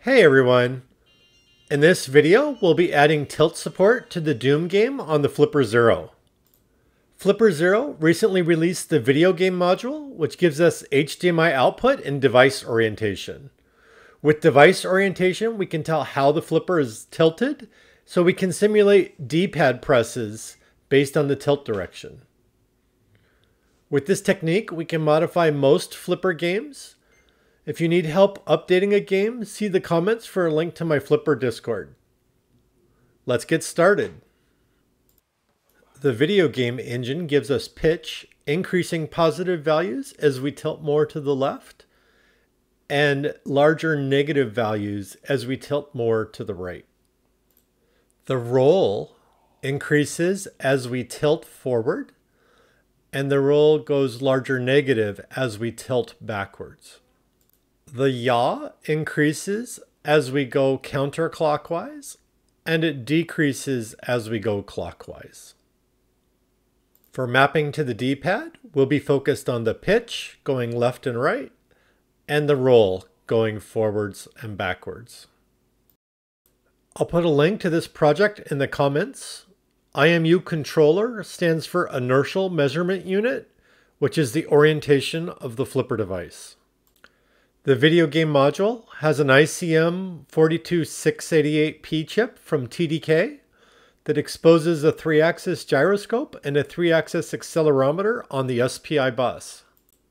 Hey everyone! In this video, we'll be adding tilt support to the Doom game on the Flipper Zero. Flipper Zero recently released the video game module, which gives us HDMI output and device orientation. With device orientation, we can tell how the flipper is tilted, so we can simulate D-pad presses based on the tilt direction. With this technique, we can modify most flipper games. If you need help updating a game, see the comments for a link to my Flipper Discord. Let's get started. The video game engine gives us pitch, increasing positive values as we tilt more to the left, and larger negative values as we tilt more to the right. The roll increases as we tilt forward, and the roll goes larger negative as we tilt backwards. The yaw increases as we go counterclockwise, and it decreases as we go clockwise. For mapping to the D-pad, we'll be focused on the pitch going left and right, and the roll going forwards and backwards. I'll put a link to this project in the comments. IMU Controller stands for Inertial Measurement Unit, which is the orientation of the flipper device. The video game module has an ICM 42688P chip from TDK that exposes a 3-axis gyroscope and a 3-axis accelerometer on the SPI bus.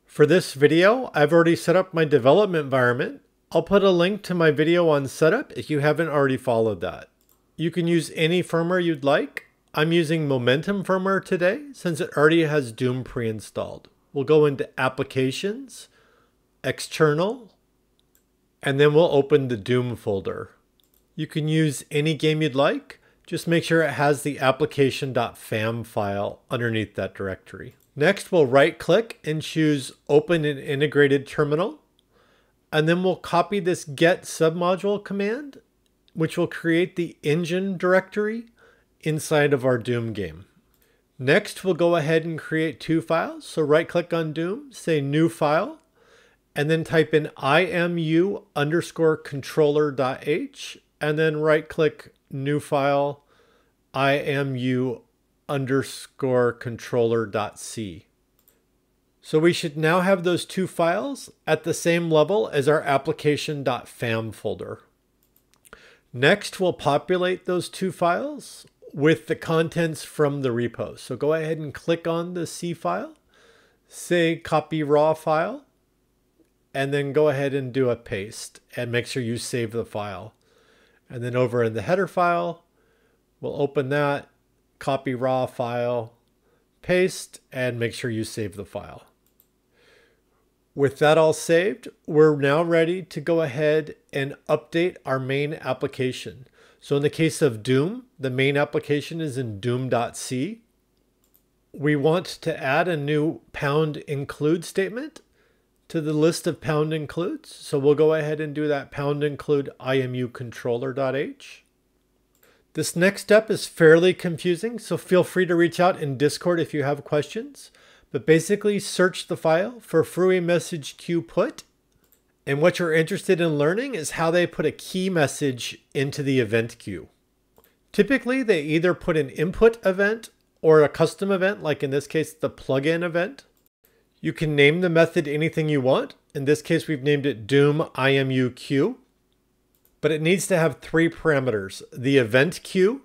For this video, I've already set up my development environment. I'll put a link to my video on setup if you haven't already followed that. You can use any firmware you'd like. I'm using Momentum firmware today since it already has Doom pre-installed. We'll go into Applications, External, and then we'll open the Doom folder. You can use any game you'd like. Just make sure it has the application.fam file underneath that directory. Next, we'll right-click and choose Open an Integrated Terminal. And then we'll copy this get submodule command, which will create the engine directory inside of our Doom game. Next, we'll go ahead and create two files. So right-click on Doom, say New File, and then type in IMU_controller.h, and then right-click New File, IMU_controller.c. So we should now have those two files at the same level as our application.fam folder. Next, we'll populate those two files with the contents from the repo. So go ahead and click on the C file, say copy raw file, and then go ahead and do a paste and make sure you save the file. And then over in the header file, we'll open that, copy raw file, paste, and make sure you save the file. With that all saved, we're now ready to go ahead and update our main application. So in the case of Doom, the main application is in doom.c. We want to add a new pound include statement to the list of pound includes. So we'll go ahead and do that pound include IMU controller.h. This next step is fairly confusing, so feel free to reach out in Discord if you have questions. But basically search the file for Frui message queue put. And what you're interested in learning is how they put a key message into the event queue. Typically, they either put an input event or a custom event, like in this case, the plugin event. You can name the method anything you want. In this case, we've named it Doom IMU queue. But it needs to have three parameters: the event queue,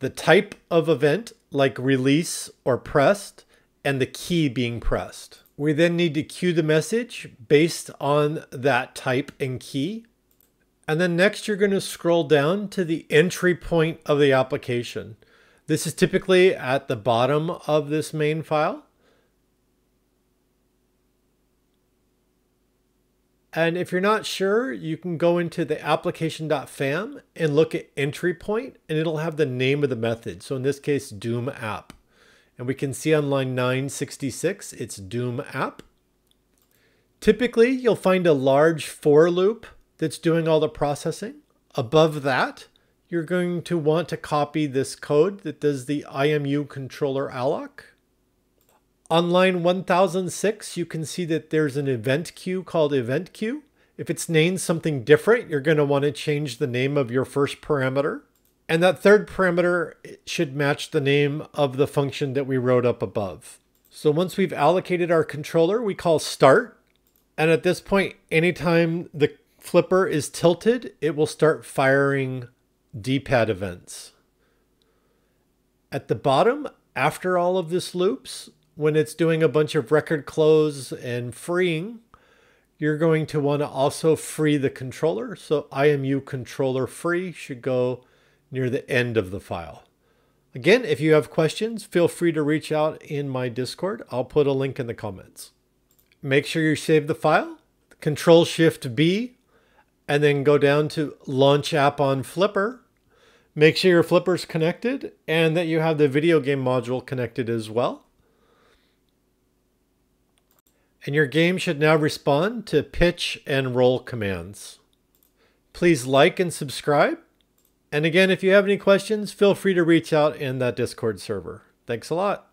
the type of event, like release or pressed, and the key being pressed. We then need to queue the message based on that type and key. And then next you're going to scroll down to the entry point of the application. This is typically at the bottom of this main file. And if you're not sure, you can go into the application.fam and look at entry point, and it'll have the name of the method. So in this case, Doom app. And we can see on line 966, it's Doom app. Typically, you'll find a large for loop that's doing all the processing. Above that, you're going to want to copy this code that does the IMU controller alloc. On line 1006, you can see that there's an event queue called event queue. If it's named something different, you're going to want to change the name of your first parameter. And that third parameter should match the name of the function that we wrote up above. So once we've allocated our controller, we call start. And at this point, anytime the flipper is tilted, it will start firing D-pad events. At the bottom, after all of this loops, when it's doing a bunch of record close and freeing, you're going to want to also free the controller. So IMU Controller free should go near the end of the file. Again, if you have questions, feel free to reach out in my Discord. I'll put a link in the comments. Make sure you save the file, Control-Shift-B, and then go down to Launch App on Flipper. Make sure your Flipper's connected and that you have the video game module connected as well. And your game should now respond to pitch and roll commands. Please like and subscribe. And again, if you have any questions, feel free to reach out in that Discord server. Thanks a lot.